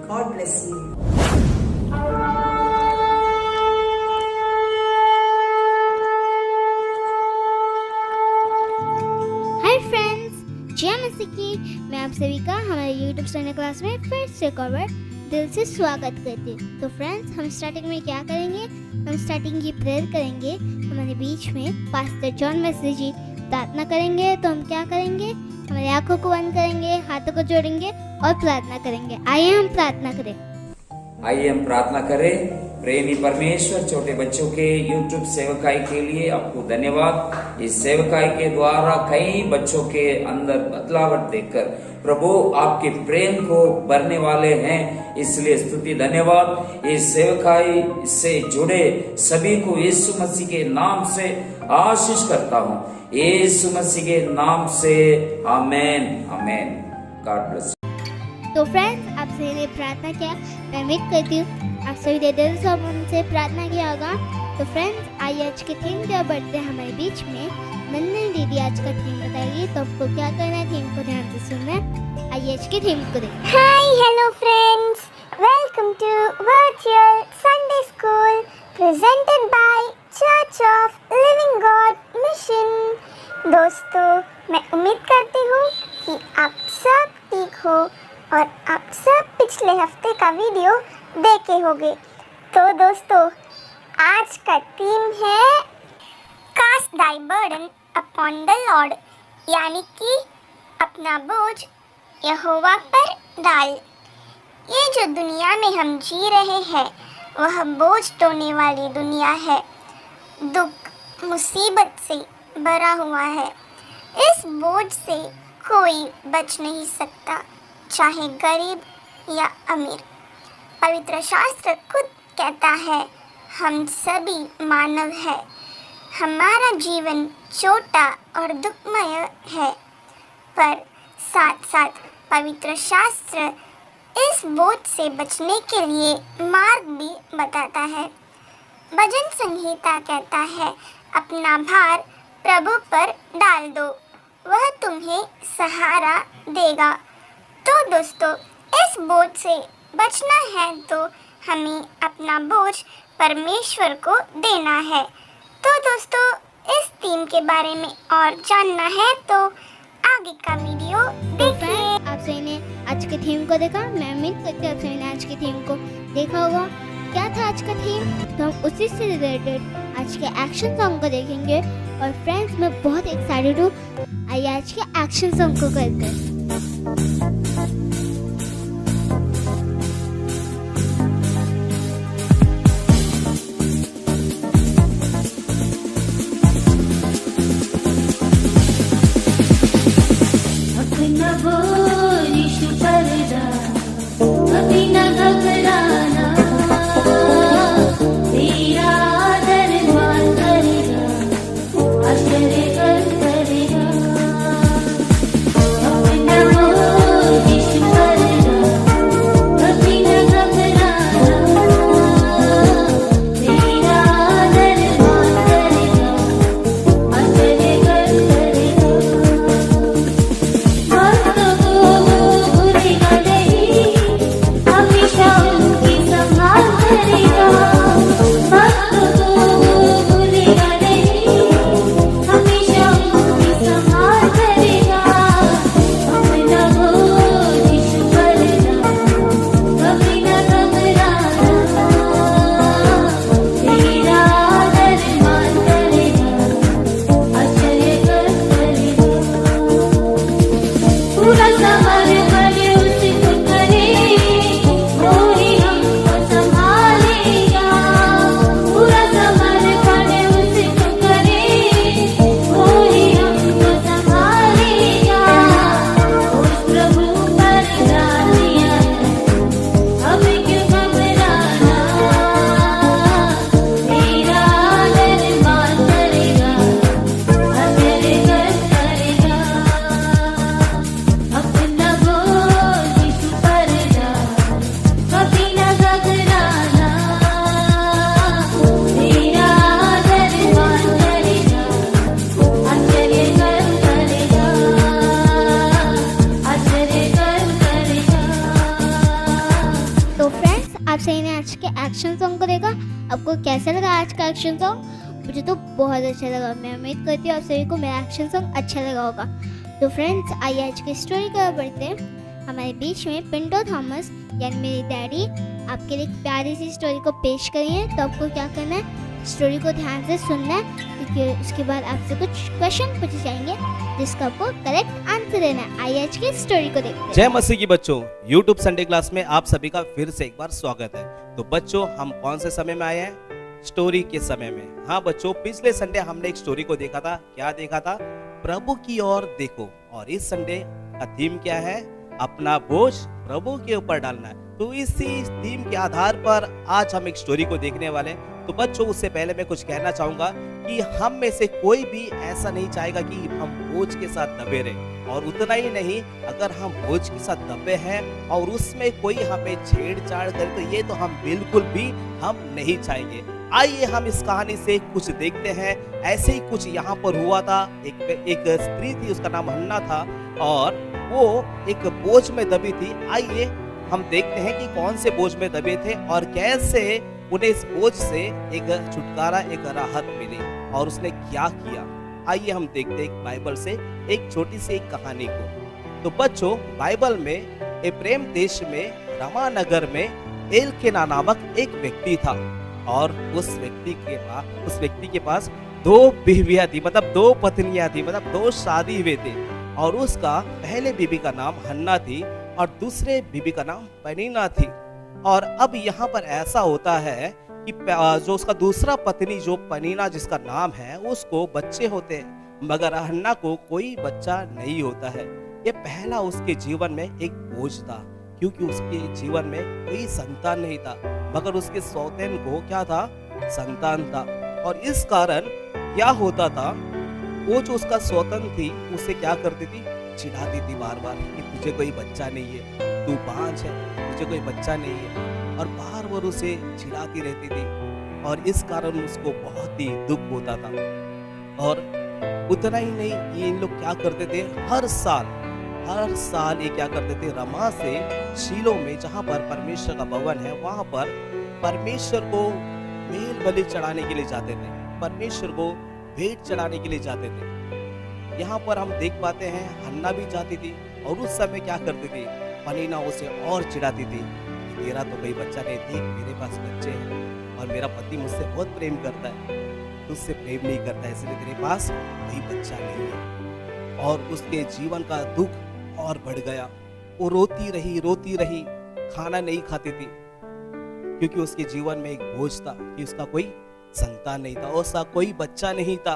God bless you. Hi friends, जय मसीह की। मैं आप सभी का हमारे यूट्यूब संडे क्लास में फिर से एक बार दिल से स्वागत करती हूँ। तो फ्रेंड्स, हम स्टार्टिंग में क्या करेंगे? हम स्टार्टिंग की प्रेयर करेंगे। हमारे बीच में पास्टर जॉन वेस्ली जी प्रार्थना करेंगे। तो हम क्या करेंगे? हमारी आंखों को बंद करेंगे, हाथों को जोड़ेंगे और प्रार्थना करेंगे। आइए हम प्रार्थना करें। आइए हम प्रार्थना करें। प्रेमी परमेश्वर, छोटे बच्चों के YouTube सेवकाई के लिए आपको धन्यवाद। इस सेवकाई के द्वारा कई बच्चों के अंदर बदलावट देखकर प्रभु आपके प्रेम को भरने वाले हैं, इसलिए स्तुति धन्यवाद। इस सेवकाई से जुड़े सभी को यीशु मसीह के नाम से आशीष करता हूँ, यीशु मसीह के नाम से आमेन आमेन। God bless. तो फ्रेंड्स, आप सभी ने प्रार्थना किया, मैं उम्मीद करती हूँ आप सभी ने दिल से उनसे प्रार्थना किया होगा। तो फ्रेंड्स, आइए आज के थीम की ओर बढ़ते हैं। हमारे बीच में नन्ही दीदी आज का थीम बताएगी। तो आपको क्या करना है? थीम को ध्यान से सुनना है। आइए आज के थीम को देखें। Hi, hello friends. Welcome to Virtual Sunday School presented by Church of Living God Mission. दोस्तों, मैं उम्मीद करती हूँ कि आप सब ठीक हो और आप सब पिछले हफ्ते का वीडियो देखे होंगे। तो दोस्तों, आज का थीम है cast thy burden upon the Lord, यानी कि अपना बोझ यहोवा पर डाल। ये जो दुनिया में हम जी रहे हैं वह बोझ ढोने वाली दुनिया है। दुख मुसीबत से भरा हुआ है। इस बोझ से कोई बच नहीं सकता, चाहे गरीब या अमीर। पवित्र शास्त्र खुद कहता है हम सभी मानव हैं। हमारा जीवन छोटा और दुखमय है, पर साथ साथ पवित्र शास्त्र इस बोझ से बचने के लिए मार्ग भी बताता है। भजन संहिता कहता है अपना भार प्रभु पर डाल दो, वह तुम्हें सहारा देगा। तो दोस्तों, इस बोझ से बचना है तो हमें अपना बोझ परमेश्वर को देना है। तो दोस्तों, इस थीम के बारे में और जानना है तो आगे का वीडियो देखिए। आप सभी ने आज के थीम को देखा। मैं उम्मीद करती हूँ आप सभी ने आज के थीम को देखा होगा। क्या था आज का थीम? तो हम उसी से रिलेटेड आज के एक्शन सॉन्ग को देखेंगे। और फ्रेंड्स, मैं बहुत एक्साइटेड हूँ। आइए आज के एक्शन सॉन्ग को करते हैं। अपना आपको कैसा लगा आज का एक्शन सॉन्ग? मुझे तो बहुत अच्छा लगा। मैं उम्मीद करती हूँ आप सभी को मेरा एक्शन सॉन्ग अच्छा लगा होगा। तो फ्रेंड्स, आइए आज की स्टोरी की ओर बढ़ते हैं। हमारे बीच में पिंटो थॉमस यानी मेरे डैडी आपके लिए एक प्यारी सी स्टोरी को पेश करिए। तो आपको क्या करना है, स्टोरी को ध्यान से सुनना है, क्योंकि उसके बाद आपसे कुछ क्वेश्चन पूछे जाएंगे जिसका आपको करेक्ट आंसर देना है। आइए आज की स्टोरी को देखते हैं। जय मसीह की बच्चों, YouTube संडे क्लास में आप सभी का फिर से एक बार स्वागत है। तो बच्चों, हम कौन से समय में आए हैं? स्टोरी के समय में। हाँ बच्चों, पिछले संडे हमने एक स्टोरी को देखा था। क्या देखा था? प्रभु की ओर देखो। और इस संडे का थीम क्या है? अपना बोझ प्रभु के ऊपर डालना है। तो इसी थीम के आधार पर आज हम एक स्टोरी को देखने वाले हैं। तो बच्चों, उससे पहले मैं कुछ कहना चाहूंगा कि हम में से कोई भी ऐसा नहीं चाहेगा कि हम बोझ के साथ दबे रहे। और उतना ही नहीं, अगर हम बोझ के साथ दबे हैं और उसमें कोई हमें छेड़छाड़ करे तो ये तो हम बिल्कुल भी हम नहीं चाहेंगे। आइए हम इस कहानी से कुछ देखते हैं। ऐसे ही कुछ यहाँ पर हुआ था। एक स्त्री थी, उसका नाम हन्ना था और वो एक बोझ में दबी थी। आइए हम देखते हैं कि कौन से बोझ में दबे थे और कैसे उन्हें इस बोझ से एक छुटकारा, एक राहत मिली और उसने क्या किया। आइए हम देखते हैं बाइबल से एक छोटी सी एक कहानी को। तो बच्चों, बाइबल में एफ्रेम देश में रामानगर में एलकेना नामक एक व्यक्ति था और उस व्यक्ति के पास 2 बीवियां थी, मतलब 2 पत्नियां थी, मतलब 2 शादी हुए थे। और उसका पहले बीबी का नाम हन्ना थी और दूसरे बीबी का नाम पनीना थी। और अब यहाँ पर ऐसा होता है कि जो उसका दूसरा पत्नी जो पनीना जिसका नाम है, उसको बच्चे होते हैं, मगर हन्ना को कोई बच्चा नहीं होता है। ये पहला उसके जीवन में एक बोझ था, क्योंकि उसके जीवन में कोई संतान नहीं था, मगर उसके सौतेन को क्या था? संतान था। और इस कारण क्या होता था, वो जो उसका सौतन थी उसे क्या करती थी? चिढ़ाती थी बार बार कि तुझे कोई बच्चा नहीं है, तू बांझ है, तुझे कोई बच्चा नहीं है। और बार बार उसे चिढ़ाती रहती थी और इस कारण उसको बहुत ही दुख होता था। और उतना ही नहीं, ये इन लोग क्या करते थे, हर साल ये क्या करते थे, रमा से शीलो में जहाँ पर परमेश्वर का भवन है, वहाँ पर परमेश्वर को मेल बलि चढ़ाने के लिए जाते थे, परमेश्वर को भेंट चढ़ाने के लिए जाते थे। यहाँ पर हम देख पाते हैं हन्ना भी जाती थी और उस समय क्या करती थी, पनीना उसे और चिढ़ाती थी, तेरा तो कोई बच्चा नहीं, देख मेरे पास बच्चे हैं और मेरा पति मुझसे बहुत प्रेम करता है, तुझसे प्रेम नहीं करता है, इसलिए तेरे पास कोई बच्चा नहीं है। और उसके जीवन का दुख और बढ़ गया। वो रोती रही, खाना नहीं खाती थी, क्योंकि उसके जीवन में एक बोझ था कि उसका कोई संतान नहीं था, उसका कोई बच्चा नहीं था।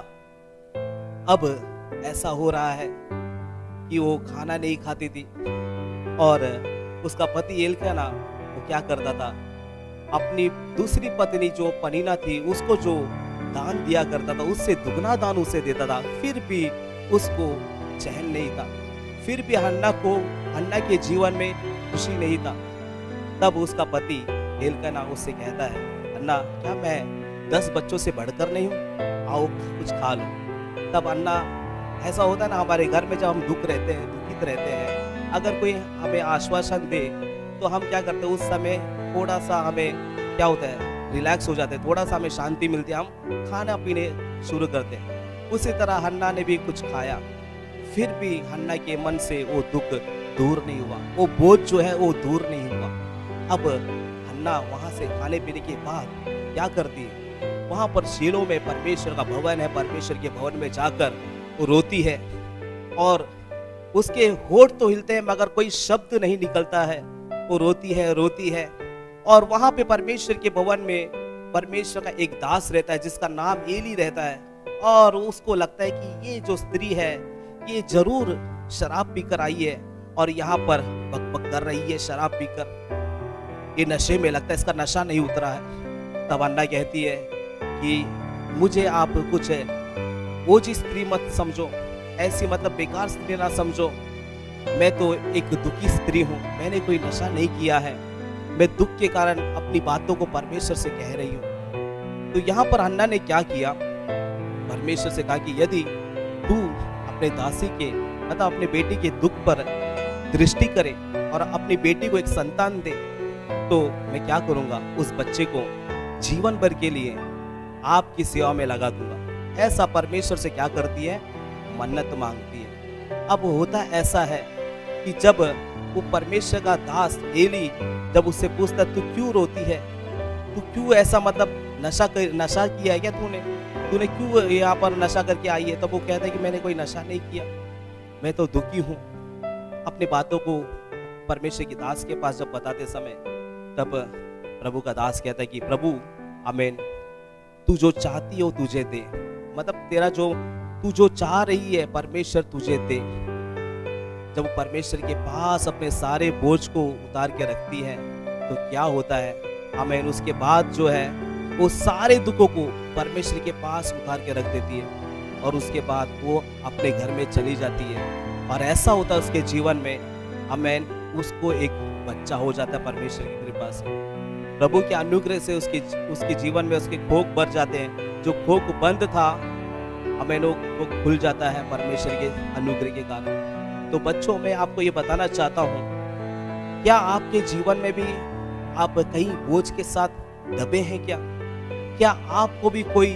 अब ऐसा हो रहा है कि वो खाना नहीं खाती थी और उसका पति एलकाना वो क्या करता था, अपनी दूसरी पत्नी जो पनीना थी उसको जो दान दिया करता था उससे दुगना दान उसे देता था, फिर भी उसको चैन नहीं था, फिर भी हन्ना के जीवन में खुशी नहीं था। तब उसका पति एलकाना उससे कहता है, अन्ना क्या मैं 10 बच्चों से बढ़कर नहीं हूँ? आओ कुछ खा लो। तब अन्ना, ऐसा होता है ना हमारे घर में, जब हम दुखित रहते हैं, अगर कोई हमें आश्वासन दे तो हम क्या करते हैं, उस समय थोड़ा सा हमें क्या होता है, रिलैक्स हो जाते हैं, थोड़ा सा हमें शांति मिलती है, हम खाना पीने शुरू करते हैं। उसी तरह हन्ना ने भी कुछ खाया, फिर भी हन्ना के मन से वो दुख दूर नहीं हुआ, वो बोझ जो है वो दूर नहीं हुआ। अब हन्ना वहां से खाने पीने के बाद क्या करती है, वहां पर शीलो में परमेश्वर का भवन है, परमेश्वर के भवन में जाकर वो रोती है और उसके होठ तो हिलते हैं मगर कोई शब्द नहीं निकलता है। वो रोती है और वहां पे परमेश्वर के भवन में परमेश्वर का एक दास रहता है जिसका नाम एली रहता है। और उसको लगता है कि ये जो स्त्री है ये जरूर शराब पीकर आई है और यहाँ पर बकबक कर रही है शराब पीकर, ये नशे में लगता है, इसका नशा नहीं उतरा है। तब अन्ना कहती है कि मुझे आप कुछ वो जी स्त्री मत समझो, ऐसी मतलब बेकार स्त्री ना समझो, मैं तो एक दुखी स्त्री हूँ, मैंने कोई नशा नहीं किया है, मैं दुख के कारण अपनी बातों को परमेश्वर से कह रही हूँ। तो यहाँ पर हन्ना ने क्या किया, परमेश्वर से कहा कि यदि तू अपने दासी के मतलब अपने बेटी के दुख पर दृष्टि करे और अपनी बेटी को एक संतान दे तो मैं क्या करूँगा, उस बच्चे को जीवन भर के लिए आपकी सेवा में लगा दूंगा। ऐसा परमेश्वर से क्या करती है? मन्नत मांगती है। अब होता ऐसा है कि जब वो परमेश्वर का दास एली जब उससे पूछता तू क्यों रोती है, तू क्यों ऐसा मतलब नशा किया है क्या तूने क्यों यहाँ पर नशा करके आई है? तब वो कहता है कि मैंने कोई नशा नहीं किया, मैं तो दुखी हूँ। अपनी बातों को परमेश्वर की दास के पास जब बताते समय तब प्रभु का दास कहता है कि प्रभु आमीन, तू जो चाहती हो तुझे दे, मतलब तू जो चाह रही है परमेश्वर तुझे दे। जब वो परमेश्वर के पास अपने सारे बोझ को उतार के रखती है तो क्या होता है? आमीन, उसके बाद जो है वो सारे दुखों को परमेश्वर के पास उतार के रख देती है और उसके बाद वो अपने घर में चली जाती है। और ऐसा होता है उसके जीवन में, आमीन, उसको एक बच्चा हो जाता है परमेश्वर की कृपा से। प्रभु के अनुग्रह से उसके जीवन में उसके खोक भर जाते हैं। जो खोक बंद था, आमीन, वो खुल जाता है परमेश्वर के अनुग्रह के कारण। तो बच्चों, मैं आपको ये बताना चाहता हूँ, क्या आपके जीवन में भी आप कहीं बोझ के साथ दबे हैं क्या? क्या आपको भी कोई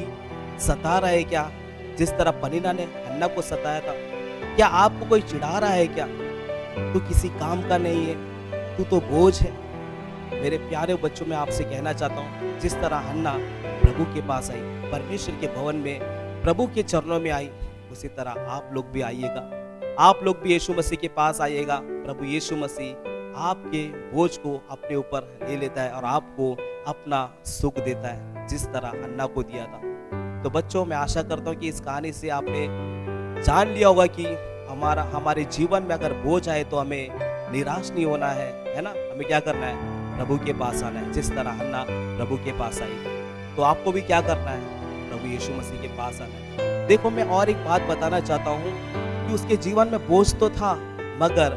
सता रहा है क्या, जिस तरह पनीना ने हन्ना को सताया था? क्या आपको कोई चिढ़ा रहा है क्या? तू किसी काम का नहीं है, तू तो बोझ है। मेरे प्यारे बच्चों, मैं आपसे कहना चाहता हूँ, जिस तरह हन्ना प्रभु के पास आई, परमेश्वर के भवन में प्रभु के चरणों में आई, उसी तरह आप लोग भी आइएगा। आप लोग भी यीशु मसीह के पास आइएगा। प्रभु यीशु मसीह आपके बोझ को अपने ऊपर ले लेता है और आपको अपना सुख देता है, जिस तरह हन्ना को दिया था। तो बच्चों, मैं आशा करता हूँ कि इस कहानी से आपने जान लिया होगा कि हमारे जीवन में अगर बोझ आए तो हमें निराश नहीं होना है ना? हमें क्या करना है? प्रभु के पास आना है, जिस तरह हन्ना प्रभु के पास आई। तो आपको भी क्या करना है? प्रभु यीशु मसीह के पास आना है। देखो, मैं और एक बात बताना चाहता हूँ कि उसके जीवन में बोझ तो था, मगर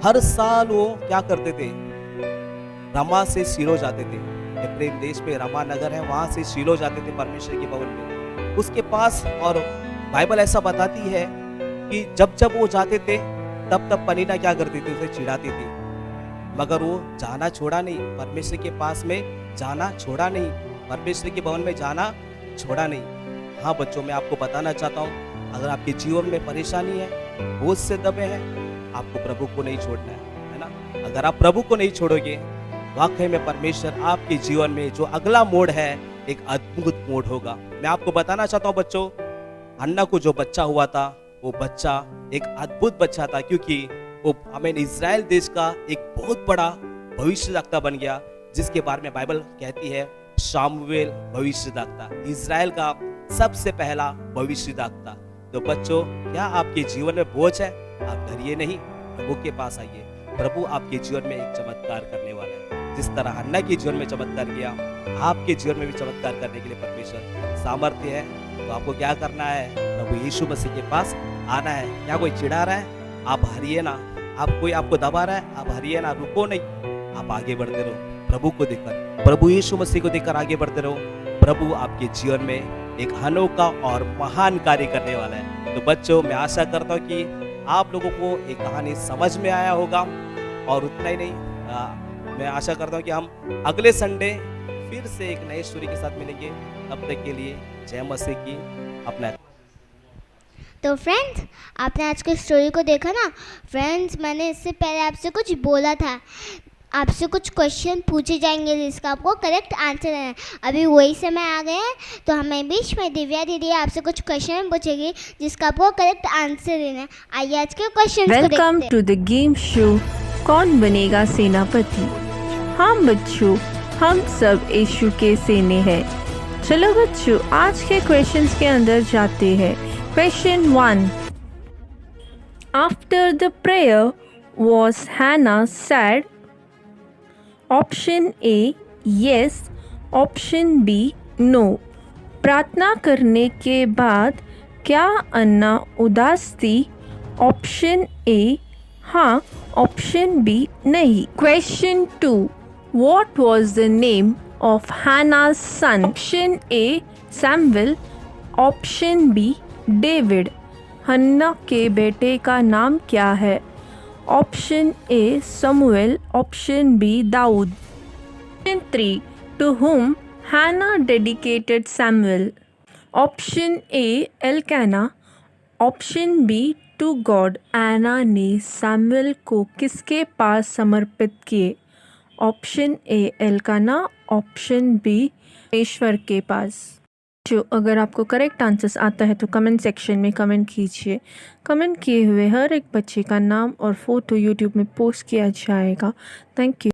हर साल वो क्या करते थे? रमा से शीलो जाते थे। एफ्रेम देश में रमा नगर है, वहां से शीलो जाते थे परमेश्वर के भवन में उसके पास। और बाइबल ऐसा बताती है कि जब वो जाते थे तब पनीना क्या करती थी? उसे चिढ़ाती थी, मगर वो जाना छोड़ा नहीं, परमेश्वर के पास में जाना छोड़ा नहीं, परमेश्वर के भवन में जाना छोड़ा नहीं। हाँ बच्चों, मैं आपको बताना चाहता हूँ, अगर आपके जीवन में परेशानी है, बोझ से दबे हैं, आपको प्रभु को नहीं छोड़ना है ना? अगर आप प्रभु को नहीं छोड़ोगे, वाकई में परमेश्वर आपके जीवन में जो अगला मोड़ है, एक अद्भुत मोड़ होगा। मैं आपको बताना चाहता हूँ बच्चों, हन्ना को जो बच्चा हुआ था, वो बच्चा एक अद्भुत बच्चा था, क्योंकि वो हमें इजराइल देश का एक बहुत बड़ा भविष्यवक्ता बन गया, जिसके बारे में बाइबल कहती है शामुएल भविष्यवक्ता, इजराइल का सबसे पहला भविष्यवक्ता। तो बच्चों, क्या आपके जीवन में बोझ है? आप डरिए नहीं, प्रभु के पास आइए। प्रभु आपके जीवन में एक चमत्कार करने वाला है। जिस तरह हन्ना के जीवन में चमत्कार किया, आपके जीवन में भी चमत्कार करने के लिए परमेश्वर सामर्थ्य है। तो आपको क्या करना है? प्रभु यीशु मसीह के पास आना है। क्या कोई चिढ़ा रहा है? आप हरिए ना। कोई आपको दबा रहा है? आप हरिए ना, रुको नहीं, आप आगे बढ़ते रहो। प्रभु को देखकर, प्रभु यीशु मसीह को देखकर आगे बढ़ते रहो। प्रभु आपके जीवन में एक अनोखा और महान कार्य करने वाला है। तो बच्चों, मैं आशा करता हूँ कि आप लोगों को एक कहानी समझ में आया होगा। और उतना ही नहीं, मैं आशा करता हूँ कि हम अगले संडे फिर से एक नए स्टोरी के साथ मिलेंगे। तब तक के लिए जय मसीह की। अपना तो फ्रेंड्स, आपने आज की स्टोरी को देखा ना। फ्रेंड्स, मैंने इससे पहले आपसे कुछ बोला था, आपसे कुछ क्वेश्चन पूछे जाएंगे जिसका आपको करेक्ट आंसर देना है। अभी वही समय आ गया है, तो हमें बीच में दिव्या दीदी आपसे कुछ क्वेश्चन पूछेगी जिसका आपको करेक्ट आंसर देना है। आइए आज के क्वेश्चन को देखते हैं। Welcome to the game show Kaun Banega सेनापति। हाँ बच्चों, हम सब यीशु के सेने हैं। चलो बच्चों, आज के क्वेश्चंस के अंदर जाते हैं। Question 1. After the prayer, was Hannah sad? Option A, yes. Option B, no. प्रार्थना करने के बाद क्या अन्ना उदास थी? Option A, हाँ. Option B, नहीं. Question 2. What was the name of Hannah's son? Option A, Samuel. Option B, David. Hannah के बेटे का नाम क्या है? Option A Samuel, option B दाऊद। Option 3, to whom Hannah dedicated Samuel. Option A, Elkanah. Option B, to God. Hannah ने Samuel को किसके पास समर्पित किए? Option A Elkanah, option B ईश्वर के पास। जो अगर आपको करेक्ट आंसर्स आता है तो कमेंट सेक्शन में कमेंट कीजिए। कमेंट किए हुए हर एक बच्चे का नाम और फोटो यूट्यूब में पोस्ट किया जाएगा। Thank you.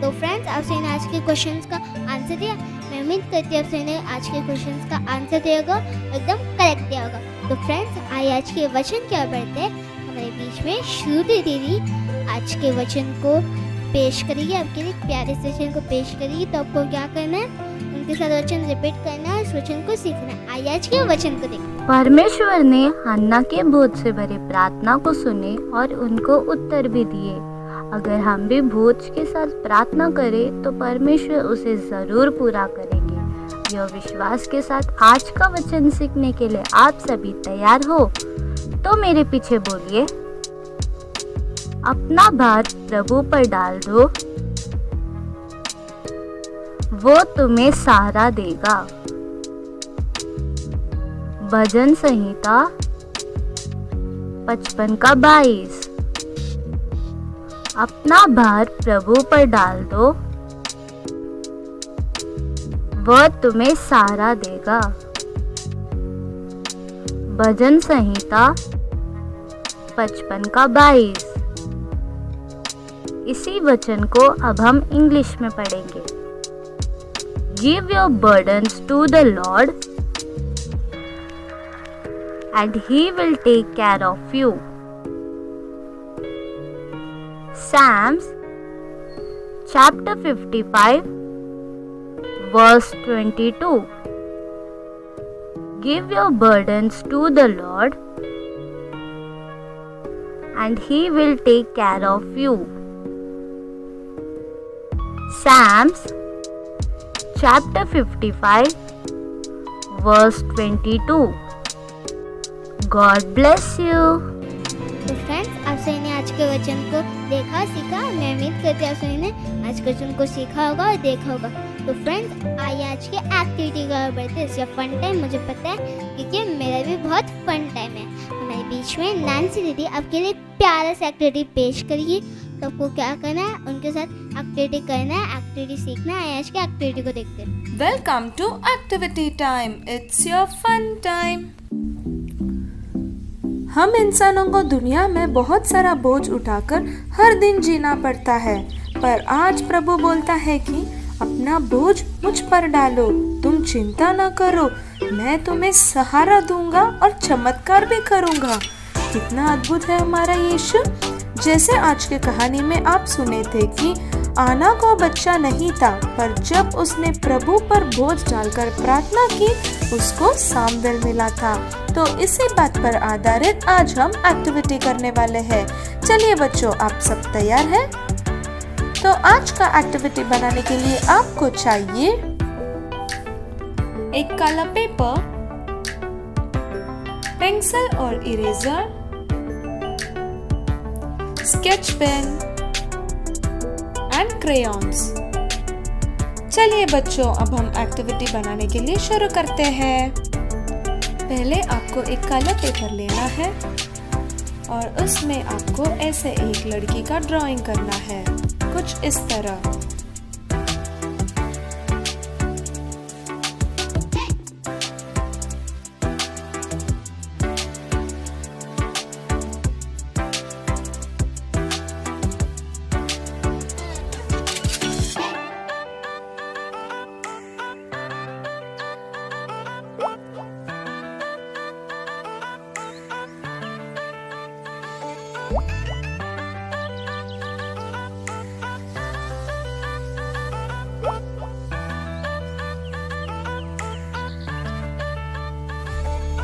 तो फ्रेंड्स, आपसे ने आज के क्वेश्चंस का आंसर दिया। मैं उम्मीद करती हूँ आपसे ने आज के क्वेश्चंस का आंसर दिया होगा, एकदम करेक्ट दिया होगा। तो फ्रेंड्स, आइए आज के वचन क्या बढ़ते हैं। हमारे बीच में श्रुति दीदी आज के वचन को पेश करेगी, आपके लिए प्यारे से वचन को पेश करेगी। तो आपको क्या करना है, उनके साथ वचन रिपीट करना है, उस वचन को सीखना है। आइए आज के वचन को देखते। परमेश्वर ने हन्ना के भोज से भरे प्रार्थना को सुने और उनको उत्तर भी दिए। अगर हम भी भोज के साथ प्रार्थना करें तो परमेश्वर उसे जरूर पूरा करेंगे। यह विश्वास के साथ आज का वचन सीखने के लिए आप सभी तैयार हो? तो मेरे पीछे बोलिए, अपना भार प्रभु पर डाल दो, वो तुम्हें सहारा देगा। भजन संहिता 55 का 22। अपना भार प्रभु पर डाल दो, वह तुम्हें सहारा देगा। भजन संहिता 55 का 22। इसी वचन को अब हम इंग्लिश में पढ़ेंगे। Give your burdens to the Lord and He will take care of you. Psalms chapter 55 verse 22. Give your burdens to the Lord and He will take care of you. Psalms chapter 55 verse 22. God bless you. तो friends, आप सभी ने आज के वचन को देखा, सीखा। मैं उम्मीद करती हूँ आप सभी ने आज के वचन को सीखा होगा और देखा होगा। तो फ्रेंड्स, आइए आज के एक्टिविटी का बढ़ते हैं। इसका फन टाइम मुझे पता है, क्योंकि मेरा भी बहुत फन टाइम है। हमारे बीच में नैन्सी दीदी आपके लिए प्यारा सा एक्टिविटी पेश करिए। तो आपको क्या करना है, उनके साथ एक्टिविटी करना है, एक्टिविटी सीखना है। आज के एक्टिविटी को देखते हैं। Welcome to activity time. It's your fun time. हम इंसानों को दुनिया में बहुत सारा बोझ उठाकर हर दिन जीना पड़ता है, पर आज प्रभु बोलता है कि अपना बोझ मुझ पर डालो, तुम चिंता ना करो, मैं तुम्हें सहारा दूंगा और चमत्कार भी करूंगा। कितना अद्भुत है हमारा यीशु। जैसे आज के कहानी में आप सुने थे कि आना को बच्चा नहीं था, पर जब उसने प्रभु पर बोझ डालकर प्रार्थना की, उसको सामवेल मिला था। तो इसी बात पर आधारित आज हम एक्टिविटी करने वाले हैं। चलिए बच्चों, आप सब तैयार हैं? तो आज का एक्टिविटी बनाने के लिए आपको चाहिए एक काला पेपर, पेंसिल और eraser, sketch pen and crayons. चलिए बच्चों, अब हम एक्टिविटी बनाने के लिए शुरू करते हैं। पहले आपको एक काला पेपर लेना है और उसमें आपको ऐसे एक लड़की का ड्राइंग करना है, कुछ इस तरह।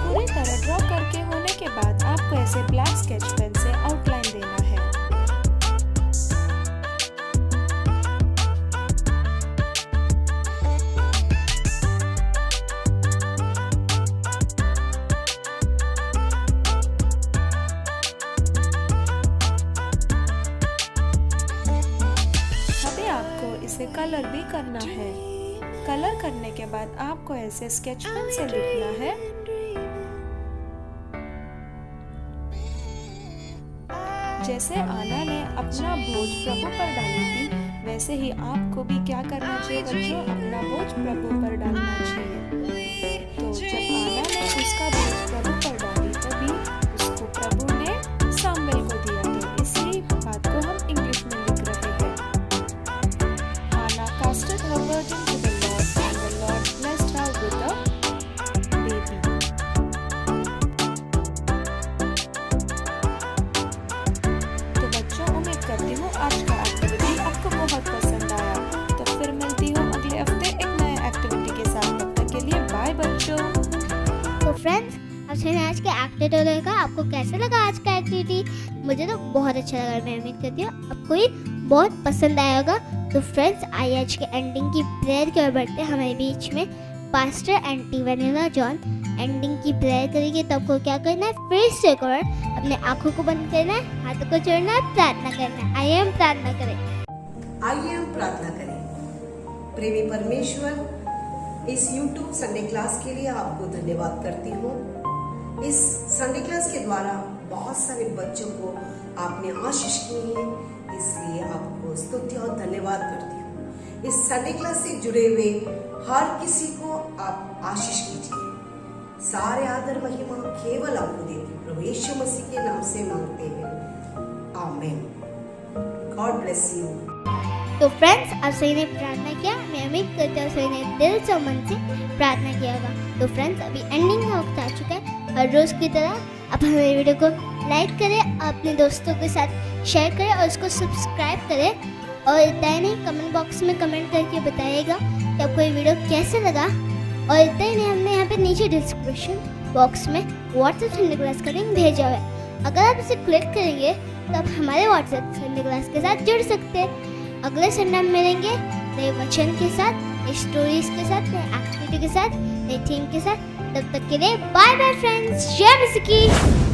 पूरी तरह ड्रॉ करके होने के बाद आपको ऐसे ब्लैक स्केच पेन से आउटलाइन देना है। अभी आपको इसे कलर भी करना है। कलर करने के बाद आपको ऐसे स्केच पेन से लिखना है। जैसे आना ने अपना बोझ प्रभु पर डाली थी, वैसे ही आपको भी क्या करना चाहिए बच्चों, अपना बोझ प्रभु पर डालना चाहिए। तो जब आना ने उसका बोझ प्रभु पर डाली, तभी उसको प्रभु ने सामुएल को दिया। तो इसी बात को हम इंग्लिश में लिख रहे हैं। आना casted her burden to the Lord, and the Lord blessed her with a baby. तो बच्चों, उम्मीद करती हूँ आज का एक्टिविटी आपको बहुत पसंद आया। तो फिर मिलती हूँ अगले हफ्ते एक नए एक्टिविटी के साथ। तब तक के लिए बाय बच्चों। तो फ्रेंड्स, अब से आज के एक्टिविटी का आपको कैसे लगा आज का एक्टिविटी? मुझे तो बहुत अच्छा लगा। मैं उम्मीद करती हूँ आपको ये बहुत पसंद आया होगा। तो फ्रेंड्स, आइए आज के एंडिंग की प्रेयर की ओर बढ़ते हैं। हमारे बीच में pastor anti vanilla John ending की प्रेयर करेंगे। तो आपको क्या करना है, फिर से एक बार अपने आंखों को बंद करना है, हाथों को जोड़ना है, प्रार्थना करना है। आइए हम प्रार्थना करें। आइए हम प्रार्थना करें। प्रेमी परमेश्वर, इस YouTube संडे क्लास के लिए आपको धन्यवाद करती हूँ। इस संडे क्लास के द्वारा बहुत सारे बच्चों को आपने आशीष की है, इसलिए आपको स्तुति और धन्यवाद करती हूँ। इस संडे क्लास से जुड़े हुए हर किसी को आप आशीष कीजिए। सारे आदर महिमा केवल आपको देती हूँ, प्रभु यीशु मसीह के नाम से मांगते हैं, आमीन। God bless you. तो फ्रेंड्स, आप सही ने प्रार्थना किया। मैं उम्मीद करती हूँ सही ने दिल से मन से प्रार्थना किया होगा। तो फ्रेंड्स, अभी एंडिंग का वक्त आ चुका है। हर रोज की तरह आप हमारे वीडियो को लाइक करें, अपने दोस्तों के साथ शेयर करें और उसको सब्सक्राइब करें। और इतना ही नहीं, कमेंट बॉक्स में कमेंट करके बताइएगा कि आपको ये वीडियो कैसे लगा। और इतना ही नहीं, हमने यहाँ पे नीचे डिस्क्रिप्शन बॉक्स में व्हाट्सएप संडे क्लास का लिंक भेजा हुआ है। अगर आप इसे क्लिक करेंगे तो आप हमारे व्हाट्सएप संडे क्लास के साथ जुड़ सकते हैं। अगले संडे हम मिलेंगे नए वचन के साथ, नई स्टोरीज के साथ, नए एक्टिविटी के साथ, नई थीम के साथ। तब तक के लिए बाय बाय फ्रेंड्स। जय मसीह की।